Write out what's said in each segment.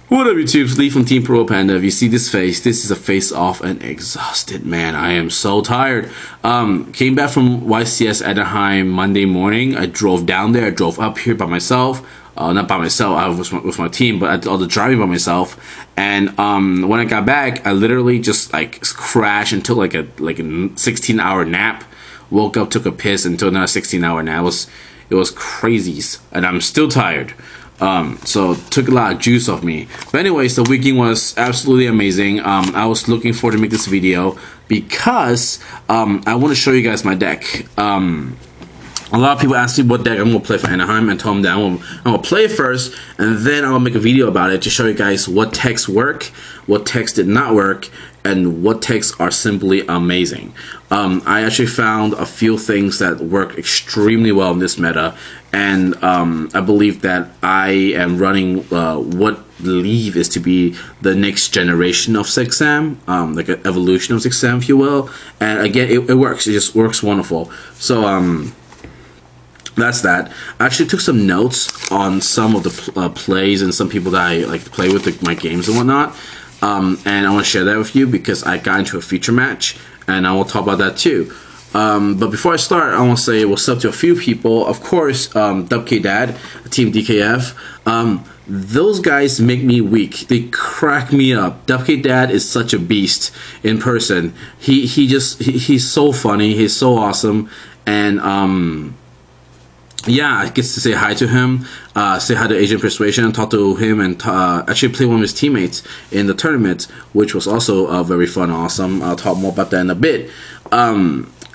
What up, YouTube? It's Lee from Team Pro Panda. If you see this face, this is a face off and exhausted, man. I am so tired. Came back from YCS Anaheim Monday morning. I drove down there. I drove up here by myself. Not by myself. I was with my team, but I did all the driving by myself. And when I got back, I literally just like crashed and took like a 16-hour nap. Woke up, took a piss, and took another 16-hour nap. It was crazy, and I'm still tired. So it took a lot of juice off me. But anyways, the weekend was absolutely amazing. I was looking forward to make this video because I want to show you guys my deck. A lot of people ask me what deck I'm going to play for Anaheim, and tell them that I'm going to play it first, and then I'll make a video about it to show you guys what techs work, what techs did not work, and what techs are simply amazing. I actually found a few things that work extremely well in this meta, and I believe that I am running what I believe is to be the next generation of Sexam, like an evolution of Sexam, if you will. And again, it works. It just works wonderful. So that's that. I actually took some notes on some of the plays and some people that I like to play with, like my games and whatnot. And I want to share that with you because I got into a feature match, and I will talk about that too. But before I start, I want to say what's up to a few people. Of course, WK Dad, Team DKF. Those guys make me weak. They crack me up. WK Dad is such a beast in person. He's so funny. He's so awesome. And yeah, I get to say hi to him, say hi to Asian Persuasion, talk to him, and actually play one of his teammates in the tournament, which was also very fun and awesome. I'll talk more about that in a bit.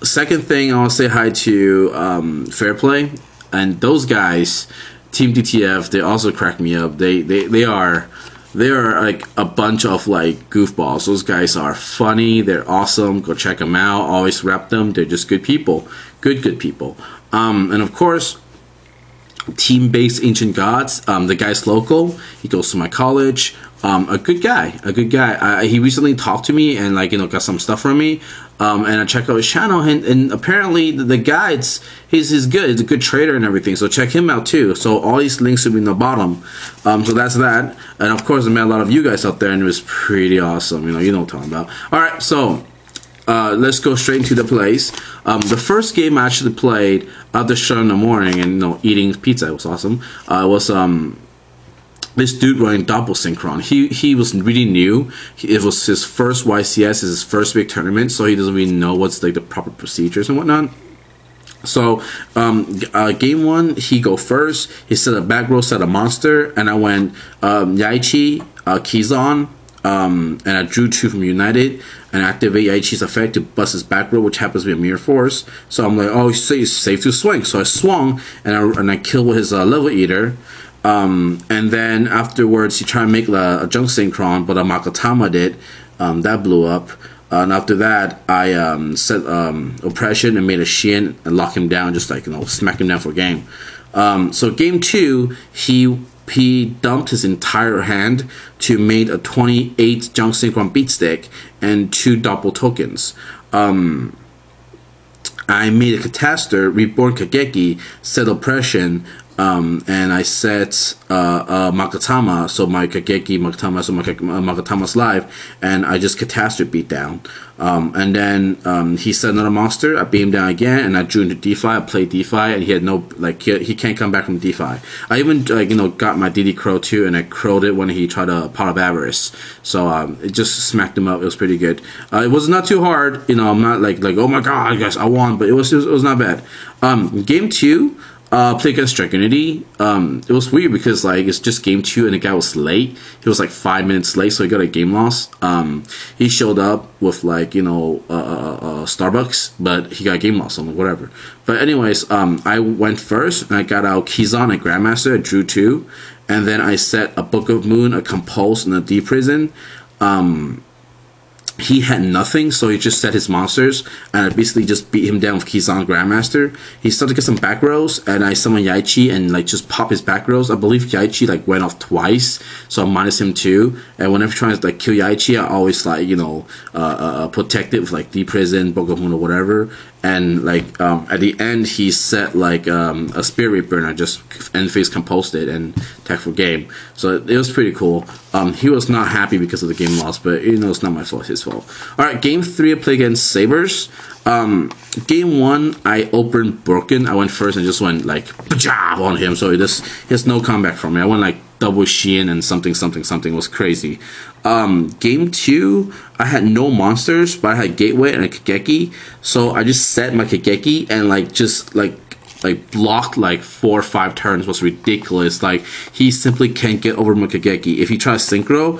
Second thing, I'll say hi to Fair Play, and those guys, Team DTF, they also crack me up. They are like a bunch of like goofballs. Those guys are funny. They're awesome. Go check them out. Always rep them. They're just good people. Good people. And of course, Team-based Ancient Gods. The guy's local. He goes to my college. A good guy. He recently talked to me and got some stuff from me. And I checked out his channel, and apparently the guy, he's good. He's a good trader and everything. So check him out too. So all these links will be in the bottom. So that's that. And of course, I met a lot of you guys out there, and it was pretty awesome. You know what I'm talking about. All right, so. Let's go straight into the plays. The first game I actually played after show in the morning and eating pizza, it was awesome. Was this dude running double synchron. He was really new. It was his first YCS, his first big tournament, so he doesn't really know what's like the proper procedures and whatnot. So game one, he go first. He set a back row, set a monster, and I went Yaichi, Kizon. And I drew 2 from United and activate Yaichi's effect to bust his back row, which happens to be a mirror force. So I'm like, oh, he's safe to swing. So I swung and I killed with his level eater. And then afterwards, he tried to make a junk synchron, but a Makatama did. That blew up. And after that, I set oppression and made a Shin and lock him down, just smack him down for a game. So game 2, he dumped his entire hand to make a 28 junk synchron beat stick and 2 doppel tokens. I made a Catastor, Reborn Kageki, set oppression, and I set Makatama, so my Kageki Makatama, so my Makatama's live, and I just Catastor beat down. And then he set another monster. I beat him down again, and I drew into DeFi. I played DeFi, and he had no he can't come back from DeFi. I even got my DD Crow too, and I crowed it when he tried to pot of avarice. So it just smacked him up. It was pretty good. It was not too hard. I'm not like oh my god, guys, I won, but it was not bad. Game 2. Play against Dragonity. It was weird because it's just game 2 and the guy was late. He was 5 minutes late, so he got a game loss. He showed up with Starbucks, but he got a game loss. I'm like, whatever. But anyways, I went first and I got out Kizon and Grandmaster. I drew 2, and then I set a Book of Moon, a Compulse, and a Deep Prison. He had nothing, so he just set his monsters, and I basically just beat him down with Kizan Grandmaster. He started to get some back rows, and I summoned Yaichi and just pop his back rows. I believe Yaichi went off twice, so I minus him 2. And whenever trying to kill Yaichi, I always protect it with Deep Prison, Book of Moon, or whatever. and like at the end he set like a Spirit Reaper, and I just end phase composed it and attack for game. So it was pretty cool. He was not happy because of the game loss, but you know, it's not my fault, his fault. Alright, game 3 I played against Sabres. Game 1 I opened broken. I went first and just went like job on him, so he has no comeback from me. I went like double Shein and something. It was crazy. Game 2 I had no monsters, but I had Gateway and a Kageki, so I just set my Kageki and like just like blocked like 4 or 5 turns. Was ridiculous. Like he simply can't get over my Kageki. If he tries synchro,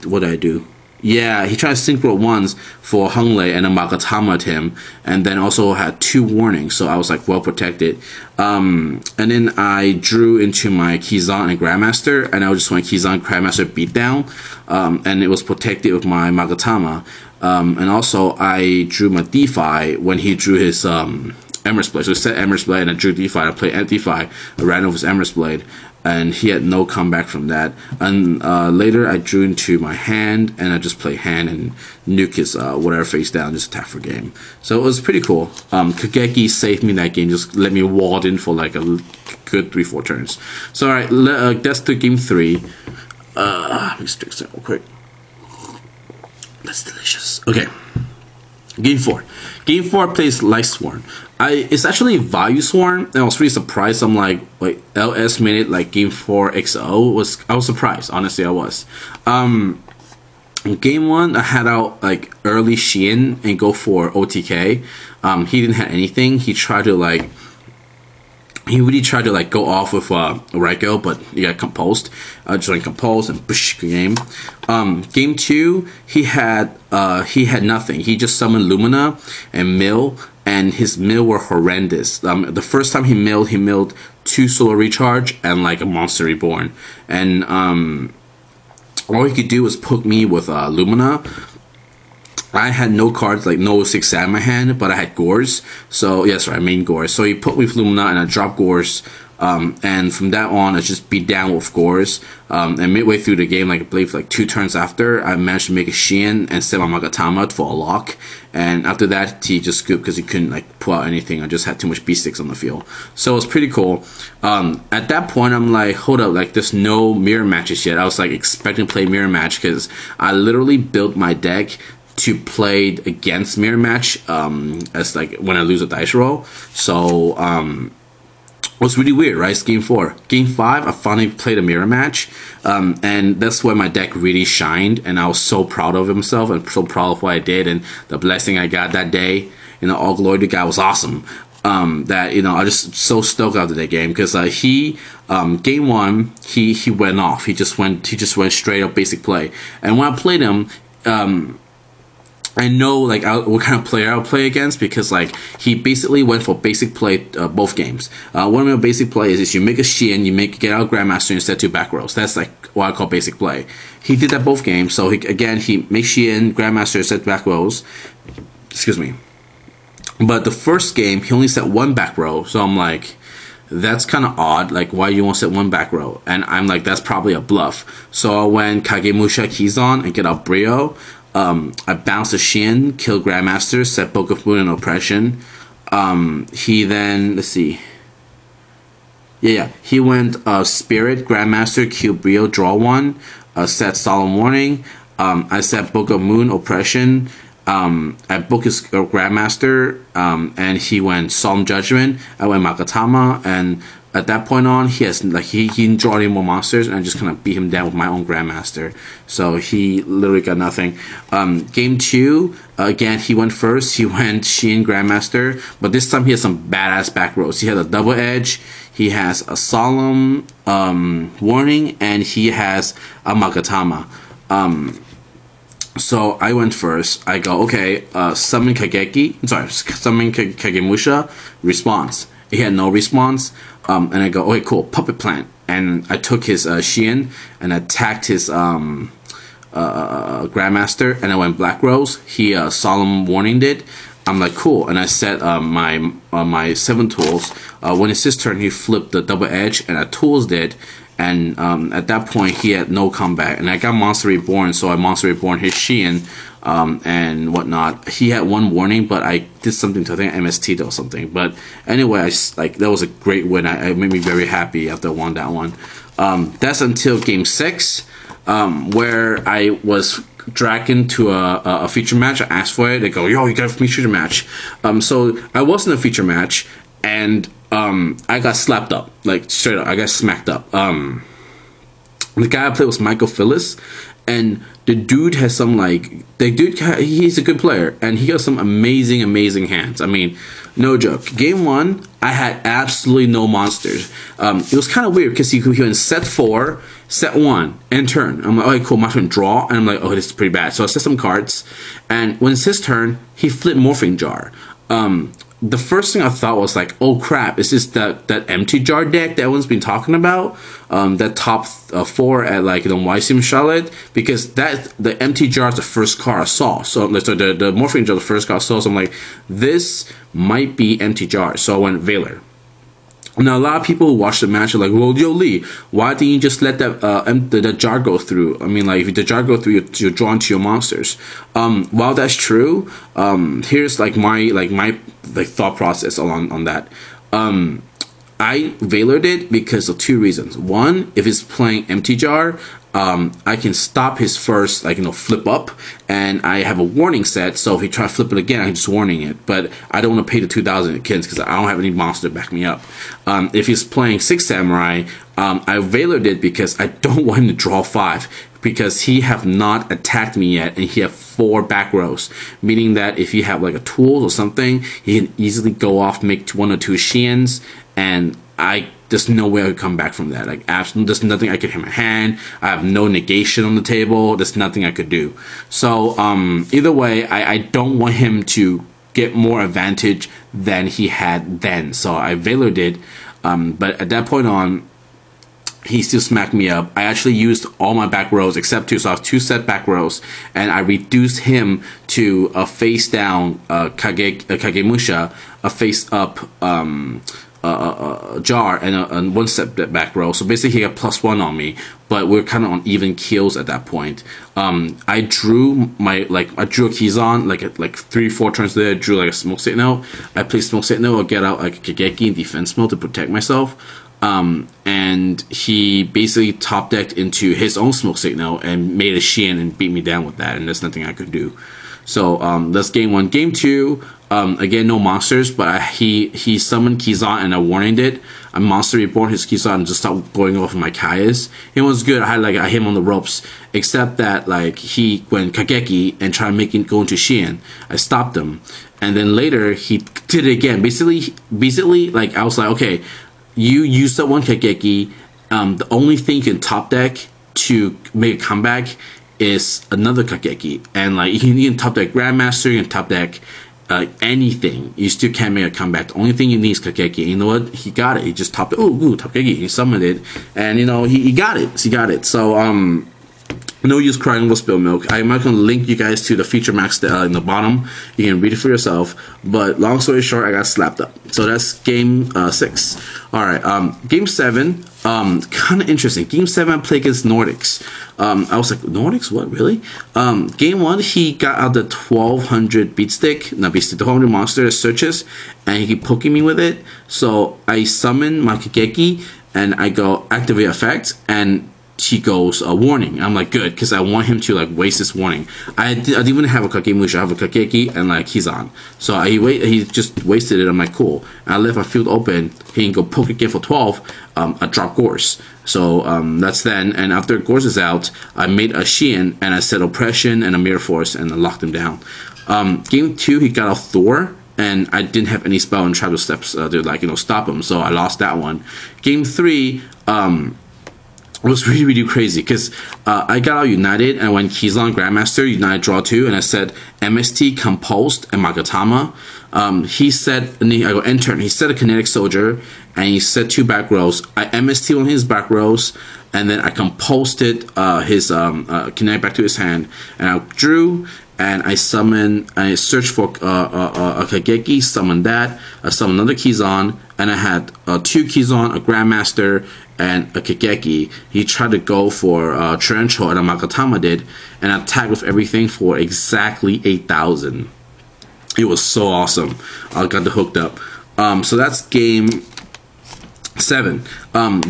what did I do? Yeah, he tried to synchro once for Hunglei and a Magatama at him, and then also had 2 warnings, so I was like well protected. And then I drew into my Kizan and Grandmaster, and I just went Kizan Grandmaster beatdown, and it was protected with my Magatama. And also I drew my DeFi when he drew his Emerald Blade. So I set Emerald Blade and I drew DeFi. I played DeFi. I ran over his Emerald Blade, and he had no comeback from that. And later I drew into my hand, and I just played hand and nuke his whatever face down, just attack for game. So it was pretty cool. Kageki saved me that game, just let me walled in for like a good 3-4 turns. So alright, that's to game 3. Let me stick that real quick. That's delicious. Okay. Game 4. Game 4 plays Light Sworn. It's actually Value Sworn, and I was really surprised. I'm like LS made it like Game 4 XO. I was surprised, honestly I was. Game 1 I had out like early Shein and go for OTK. He didn't have anything. He really tried to like go off with Reiko, but he got composed. Joined composed and push game. Game 2 he had nothing. He just summoned Lumina and Mill, and his mill were horrendous. The first time he milled 2 Solar Recharge and like a Monster Reborn, and all he could do was poke me with Lumina. I had no cards, like no 6 in my hand, but I had Gores. So yes, right, I main Gores. So he put me with Lumina and I dropped Gores. And from that on, I just beat down with Gores. And midway through the game, like I believe like 2 turns after, I managed to make a Shein and set my Magatama for a lock. And after that, he just scooped because he couldn't like pull out anything. I just had too much B6 on the field. So it was pretty cool. At that point, I'm like, hold up, like there's no mirror matches yet. I was like expecting to play mirror match because I literally built my deck to play against mirror match as like when I lose a dice roll. So it was really weird, right? It's game 4. Game 5 I finally played a mirror match, and that's where my deck really shined, and I was so proud of himself and so proud of what I did and the blessing I got that day. You know, all glory to God, was awesome. That, you know, I just so stoked after that game because game 1 he went off. He just went straight up basic play, and when I played him, I know like what kind of player I'll play against because like he basically went for basic play both games. One of my basic plays is you make a Shein, you get out Grandmaster and set 2 back rows. That's like what I call basic play. He did that both games. So he makes Shein, Grandmaster, set back rows. Excuse me. But the first game he only set 1 back row. So I'm like, that's kind of odd. Like, why you won't set 1 back row? And I'm like, that's probably a bluff. So I went Kagemusha Kizan and get out Brio. I bounced a Shein, killed Grandmaster, set Book of Moon and Oppression. He then, let's see. He went Spirit, Grandmaster, killed Brio, draw 1, set Solemn Warning. I set Book of Moon, Oppression. I booked his Grandmaster, and he went Solemn Judgment. I went Magatama, and at that point on, he didn't draw any more monsters, and I just kind of beat him down with my own Grandmaster. So he literally got nothing. Game 2, again, he went first. He went Shein Grandmaster, but this time he has some badass back rows. He has a double edge, he has a Solemn Warning, and he has a Magatama. So I went first. I go, okay, summon Kagemusha, response. He had no response. And I go, okay, cool, Puppet Plant. And I took his Shein and attacked his Grandmaster, and I went Black Rose. He Solemn Warninged it. I'm like, cool. And I set my 7 tools. When it's his turn, he flipped the double edge, and I tools it. and at that point he had no comeback, and I got Monster Reborn, so I Monster Reborn his Shein and whatnot. He had one warning, but I did something to, I think, MST or something. But anyway, that was a great win. It made me very happy after I won that one. That's until game 6, where I was dragged into a feature match. I asked for it. They go, yo, you got a feature match. So I was in a feature match, and I got slapped up, like straight up. I got smacked up. The guy I played was Michael Phillips, and the dude has some he's a good player, and he got some amazing hands. I mean, no joke. Game 1, I had absolutely no monsters. It was kind of weird because he went set 4, set 1, and turn. I'm like, okay, cool, my turn, draw, and I'm like, oh, this is pretty bad. So I set some cards, and when it's his turn, he flipped Morphing Jar. The first thing I thought was like, oh crap, is this that empty jar deck that everyone's been talking about? That top 4 at YCS Charlotte, because the empty jar is the first card I saw. So the Morphing Jar, the first card I saw. So I'm like, this might be empty jar. So I went Valor. Now, a lot of people who watch the match are like, well, yo, Lee, why didn't you just let that jar go through? I mean, like, if the jar go through, you're drawn to your monsters. While that's true, here's my thought process on that. I Valored it because of 2 reasons. One, if it's playing empty jar, I can stop his first flip up, and I have a warning set, so if he try to flip it again, I can just warning it. But I don't want to pay the 2,000 against because I don't have any monster to back me up. If he's playing 6 Samurai, I Valored it because I don't want him to draw 5, because he have not attacked me yet, and he have 4 back rows, meaning that if you have like a tool or something, he can easily go off, make 1 or 2 Sheins, and there's no way I could come back from that. Like, absolutely, there's nothing I could hit my hand. I have no negation on the table. There's nothing I could do. So either way, I don't want him to get more advantage than he had then. So I Valored it, but at that point on, he still smacked me up. I actually used all my back rows except 2, so I have 2 set back rows, and I reduced him to a face down Kagemusha, a face up jar, and a 1 set back row. So basically he got +1 on me, but we're kind of on even keels at that point. I drew I drew a Kizan like 3-4 turns later. I drew like a smoke signal. I played smoke signal. I get out like a Kageki in defense mode to protect myself. And he basically top decked into his own smoke signal and made a Shein and beat me down with that, and there's nothing I could do. So that's game 1. Game 2, again, no monsters, but he summoned Kizan and I warned it. I Monster Reborn his Kizan and just stopped going off my Kaias. It was good. I hit him on the ropes, except that he went Kageki and tried making go into Shein. I stopped him, and then later he did it again. Basically, I was like, okay, you used that 1 Kageki. The only thing you can top deck to make a comeback is another Kageki, and you can top deck Grandmaster, you can top deck anything. You still can't make a comeback. The only thing you need is Kageki. You know what? He got it. He just topped it. Oh, top Kageki. He summoned it, and he got it. He got it. So no use crying over spilled milk. I'm not going to link you guys to the feature max in the bottom. You can read it for yourself. But long story short, I got slapped up. So that's game 6. All right. Game 7. Kind of interesting. Game 7, I played against Nordics. I was like, Nordics? What, really? Game 1, he got out the 1200 beat stick, not beat stick, the 1200 monster that searches, and he keep poking me with it. So I summon my Kageki, and I go activate effect, and he goes warning. I'm like, good, because I want him to waste this warning. I didn't even have a Kagemusha. I have a Kageki and Kizan. So he just wasted it. I'm like, cool. And I left my field open. He can go poke again for 12. I drop Gorse. So that's then. And after Gorse is out, I made a Shein and I set Oppression and a Mirror Force and I locked him down. Game 2, he got a Thor. And I didn't have any spell and travel steps to stop him. So I lost that one. Game 3, it was really crazy because I got out United, and when Kizan Grandmaster, United draw 2, and I said MST, Composed, and Magatama. He said, and I go enter, and he said a Kinetic Soldier, and he said 2 back rows. I MST on his back rows, and then I composed his Kinetic back to his hand, and I drew, and I searched for a Kageki, summoned that, I summoned another Kizon, and I had 2 Kizon, a Grandmaster, and a Kageki. He tried to go for Trencho, and a Magatama did, and attacked with everything for exactly 8,000. It was so awesome. I got the hooked up. So that's game 7.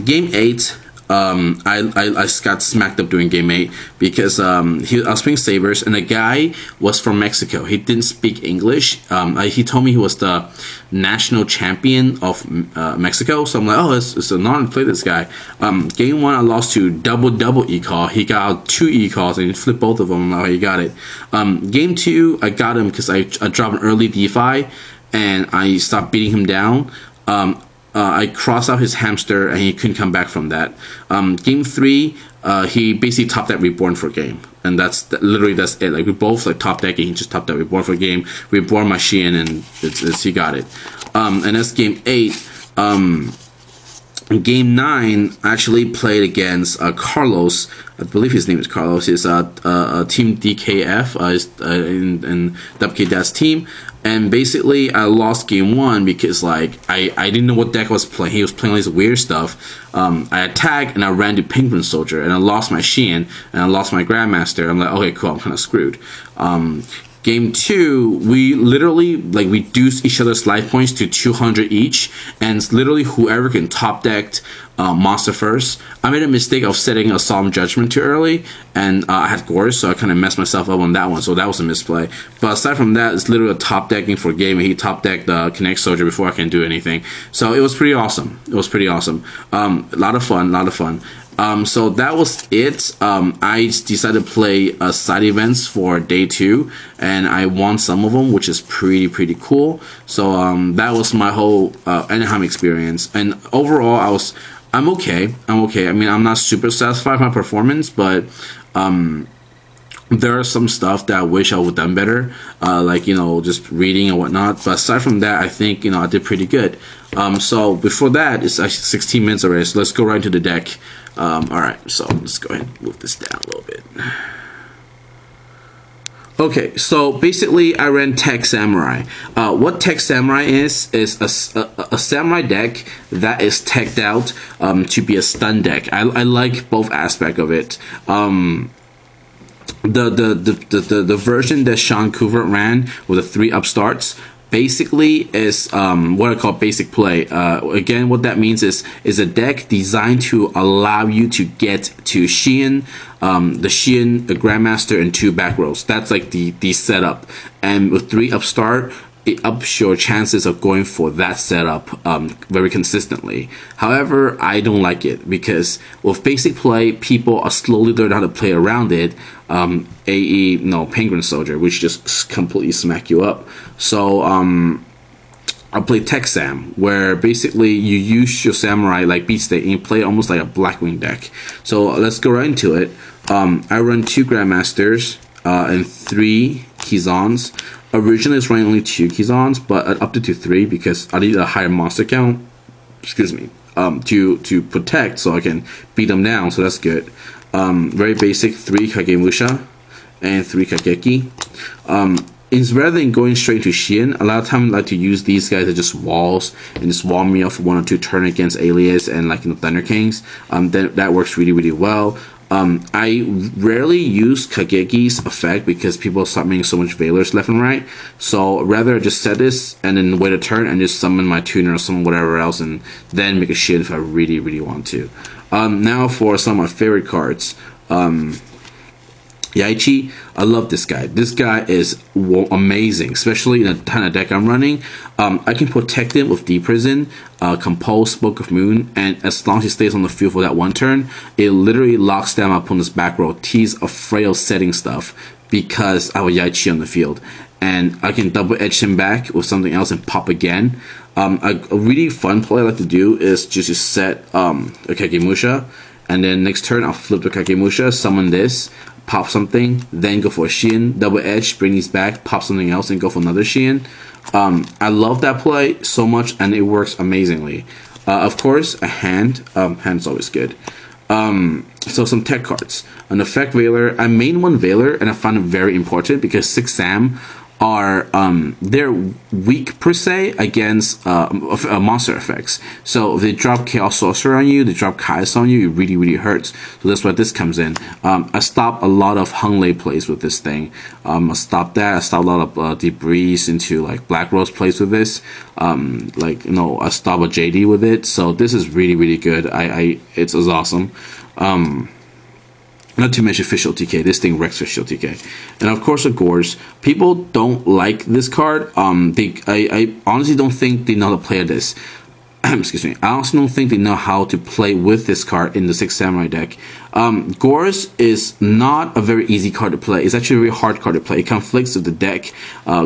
Game 8. I got smacked up during game 8 because I was playing Sabres, and the guy was from Mexico. He didn't speak English. He told me he was the national champion of Mexico. So I'm like, oh, it's an honor to play this guy. Game 1, I lost to double e-call. He got out 2 e-calls and he flipped both of them. I'm like, oh, you got it. Game 2, I got him because I dropped an early DeFi and I stopped beating him down. I crossed out his hamster and he couldn't come back from that. Game 3, he basically topped that Reborn for a game, and literally that's it. Like we both like top decking, he just topped that Reborn for a game. Reborn my Shein, and he got it. And that's game 8. Game 9, I actually played against Carlos. I believe his name is Carlos. He's Team DKF in WKDA's team. And basically, I lost game 1 because like I didn't know what deck I was playing. He was playing all this weird stuff. I attacked and I ran to Penguin Soldier and I lost my Shein and I lost my Grandmaster. I'm like, okay, cool. I'm kind of screwed. Game 2, we literally like reduced each other's life points to 200 each, and literally whoever can top decked monster first. I made a mistake of setting a Solemn Judgment too early, and I had Gores, so I kind of messed myself up on that one, so that was a misplay. But aside from that, it's literally a top decking for a game, and he top decked the Connect Soldier before I can do anything. So it was pretty awesome. It was pretty awesome. A lot of fun. So that was it. I decided to play side events for day 2, and I won some of them, which is pretty cool. So that was my whole Anaheim experience, and overall I'm okay. I mean, I'm not super satisfied with my performance, but there are some stuff that I wish I would have done better, like, you know, just reading and whatnot. But aside from that, I think, you know, I did pretty good. So before that, it's actually 16 minutes already, so let's go right into the deck. Alright, so let's go ahead and move this down a little bit. Okay, so basically I ran Tech Samurai. What Tech Samurai is a Samurai deck that is teched out to be a stun deck. I like both aspects of it. The version that Sean Covert ran with the 3 upstarts basically is what I call basic play. Again, what that means is a deck designed to allow you to get to Shein, the Shein, the Grandmaster, and 2 back rows. That's like the setup. And with 3 upstart, it ups your chances of going for that setup very consistently. However, I don't like it because with basic play, people are slowly learning how to play around it. Penguin Soldier, which just completely smack you up. So I play Tech Sam, where basically you use your Samurai like Beat State and you play almost like a Blackwing deck. So let's go right into it. I run 2 Grandmasters and 3 Kizons. Originally, it's running only 2 Kizons, but I upped it to 3 because I need a higher monster count. Excuse me. To protect, so I can beat them down. So that's good. Very basic 3 Kagemusha and 3 Kageki. It's rather than going straight to Shein, a lot of times I like to use these guys as just walls and just wall me off for 1 or 2 turn against Alias and like, you know, Thunder Kings. That works really well. I rarely use Kageki's effect because people start making so much Veilers left and right. So rather just set this and then wait a turn and just summon my tuner or summon whatever else and then make a Shein if I really want to. Now for some of my favorite cards. Yaichi, I love this guy. This guy is amazing, especially in the kind of deck I'm running. I can protect him with Deep Prison, Compose, Spoke of Moon, and as long as he stays on the field for that 1 turn, it literally locks down my opponent's back row. He's afraid of setting stuff because I have a Yaichi on the field. And I can double edge him back with something else and pop again. A really fun play I like to do is just to set a Kagemusha, and then next turn I'll flip the Kagemusha, summon this, pop something, then go for a Shein, double edge, bring these back, pop something else, and go for another Shein. I love that play so much, and it works amazingly. Of course, a hand. Hand's always good. So some tech cards. An effect Veiler. I made one Veiler and I found it very important because 6 Sam are they're weak per se against monster effects. So if they drop Chaos Sorcerer on you, they drop Kai's on you, it really hurts. So that's why this comes in. I stop a lot of Hung Lei plays with this thing. I stop that. I stop a lot of debris into like Black Rose plays with this. Like I stop a JD with it. So this is really good. It's awesome. Not to mention Official TK. This thing wrecks Official TK. And of course, of course, people don't like this card. I honestly don't think they know how to play this. Excuse me. I also don't think they know how to play with this card in the 6 Samurai deck. Gores is not a very easy card to play. It's actually a very hard card to play. It conflicts with the deck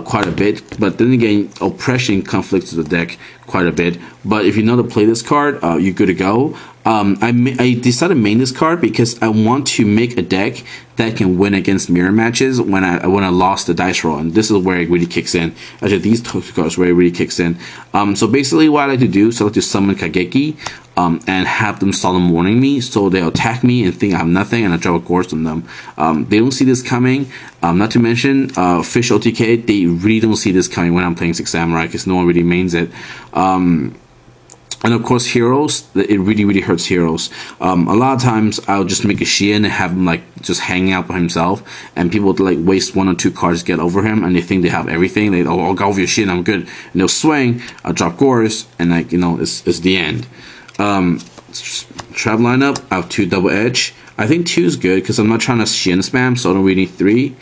quite a bit. But then again, Oppression conflicts with the deck quite a bit. But if you know how to play this card, you're good to go. I decided to main this card because I want to make a deck that can win against mirror matches when I lost the dice roll, and this is where it really kicks in. Actually, these two cards where it really kicks in. So basically, what I like to do is I like to summon Kageki, and have them solemn warning me, so they'll attack me and think I have nothing, and I drop a Gores on them. They don't see this coming. Not to mention, Fish OTK, they really don't see this coming when I'm playing 6 Samurai because no one really mains it. And of course, heroes, it really hurts heroes. A lot of times, I'll just make a Xian and have him like just hanging out by himself, and people would like waste 1 or 2 cards to get over him, and they think they have everything. They I'll go over your Xian, I'm good. And they'll swing, I'll drop Gores, and like it's the end. Trap lineup, I have 2 double edge. I think 2 is good because I'm not trying to Xian spam, so I don't really need 3.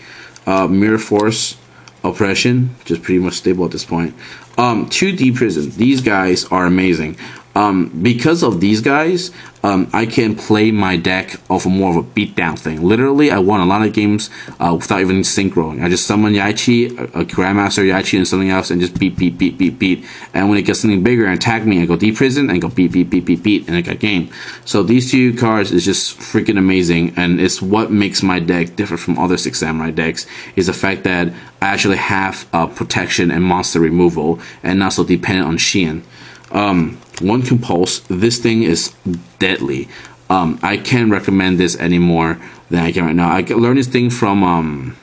Mirror Force, Oppression, just pretty much stable at this point. 2 D Prison. These guys are amazing. Because of these guys, I can play my deck off of more of a beatdown thing. Literally, I won a lot of games without even synchroing. I just summon Yaichi, a Grandmaster Yaichi, and something else, and just beat. And when it gets something bigger and attack me, I go D Prison and go beat, and I got game. So these 2 cards is just freaking amazing, and it's what makes my deck different from other 6 Samurai decks, is the fact that I actually have protection and monster removal, and not so dependent on Xian. 1 Compulse. This thing is deadly. I can't recommend this any more than I can right now. I learned this thing from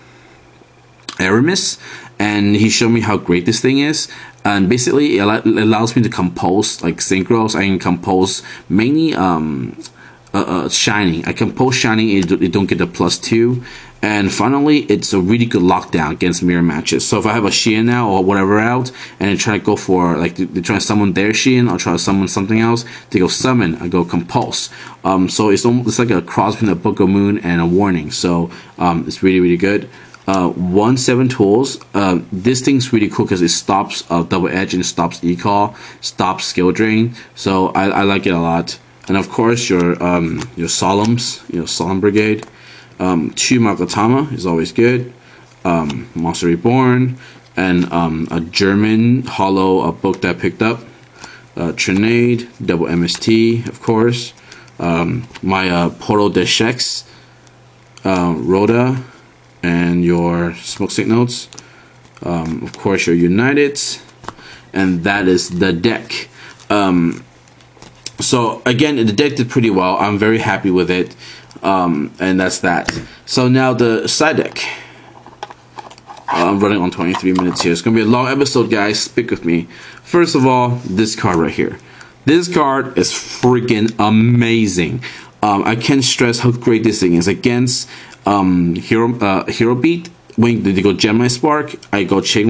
Aramis, and he showed me how great this thing is. And basically, it allows me to compose like synchros. I can compose mainly Shining. I compose Shining. It don't get a +2. And finally, it's a really good lockdown against mirror matches. So if I have a Xian now or whatever out, and they try to go for, like, they try to summon their Xian or try to summon something else, they go summon, I go compulse. So it's like a cross between a Book of Moon and a Warning. So it's really good. 1/7 tools. This thing's really cool because it stops double edge and stops e-call, stops skill drain. So I like it a lot. And of course your Solemns, Solemn Brigade. 2 Magatama is always good. Monster Reborn, and a German hollow book that I picked up. Trinade, double MST, of course. My Poro Deshex, Rhoda, and your Smoke Signals. Of course, your United, and that is the deck. So again, the deck did pretty well. I'm very happy with it. And that's that. So now the side deck. I'm running on 23 minutes here. It's gonna be a long episode, guys. Stick with me. First of all, this card right here. This card is freaking amazing. I can't stress how great this thing is against Hero Beat. When they go Gemini Spark, I go Chain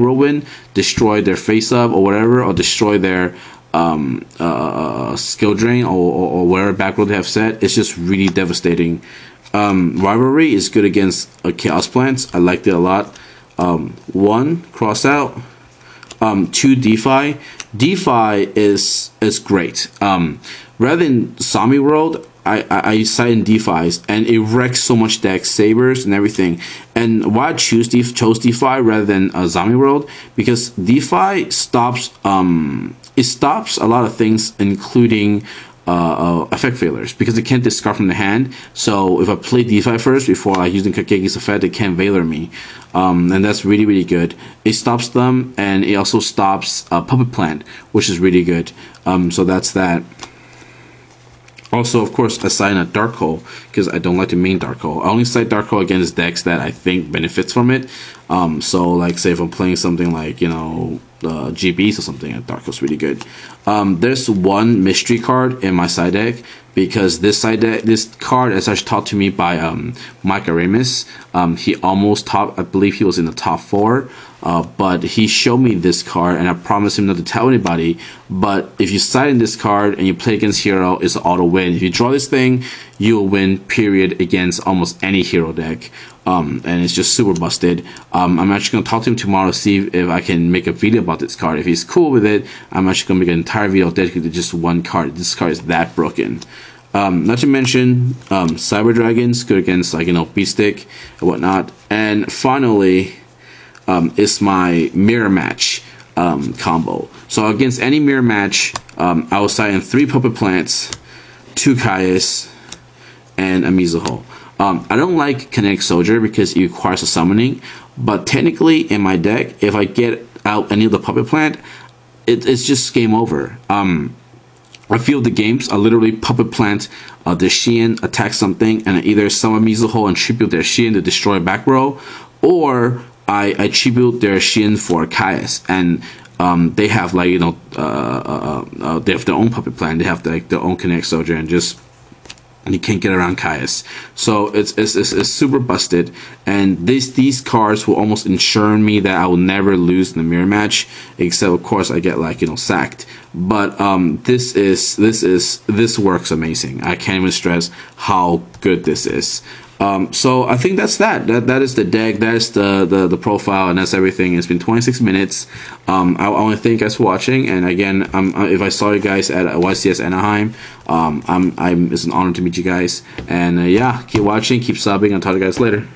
Whirlwind, destroy their face up or whatever, or destroy their skill drain or whatever back row they have set. It's just really devastating. Rivalry is good against Chaos Plants. I liked it a lot. 1 cross out. 2 DeFi. DeFi is great. Rather than Zombie World, I cite in DeFi's, and it wrecks so much decks, Sabers and everything. And why I chose DeFi rather than Zombie World, because DeFi stops it stops a lot of things, including effect failures, because it can't discard from the hand. So if I play DeFi first before using Kageki's effect, it can't Veiler me, and that's really good. It stops them, and it also stops Puppet Plant, which is really good. So that's that. Also, of course, assign a dark hole because I don't like to main dark hole. I only side dark hole against decks that I think benefits from it. So like say if I'm playing something like, you know, GBs or something, a dark hole's really good. There's one mystery card in my side deck because this card is actually taught to me by Mike Aramis. He almost top, I believe he was in the top 4. But he showed me this card and I promised him not to tell anybody. But if you side in this card and you play against hero, it's an auto win. If you draw this thing, you'll win period against almost any hero deck. And it's just super busted. I'm actually going to talk to him tomorrow to see if I can make a video about this card. If he's cool with it, I'm actually going to make an entire video dedicated to just one card. This card is that broken. Not to mention Cyber Dragons, good against like, you know, Beast Stick and whatnot. And finally, is my mirror match combo. So against any mirror match, I will side in 3 Puppet Plants, 2 Caius, and a Mizuho. I don't like Kinetic Soldier because it requires a summoning, but technically in my deck, if I get out any of the Puppet Plant, it's just game over. I feel the games are literally Puppet Plant, the Shein attack something, and I either summon Mizuho and tribute their Shein to destroy back row, or I tribute their Shein for Caius, and they have like, you know, they have their own Puppet Plant, they have like their own Kinetic Soldier, and just you can't get around Caius. So it's super busted, and these cards will almost ensure me that I will never lose in the mirror match, except of course I get like, you know, sacked. But this works amazing. I can't even stress how good this is. So I think that's that is the deck, that is the profile, and that's everything. It's been 26 minutes. I want to thank you guys for watching, and again, if I saw you guys at YCS Anaheim, it's an honor to meet you guys, and yeah, keep watching, keep subbing, I'll talk to you guys later.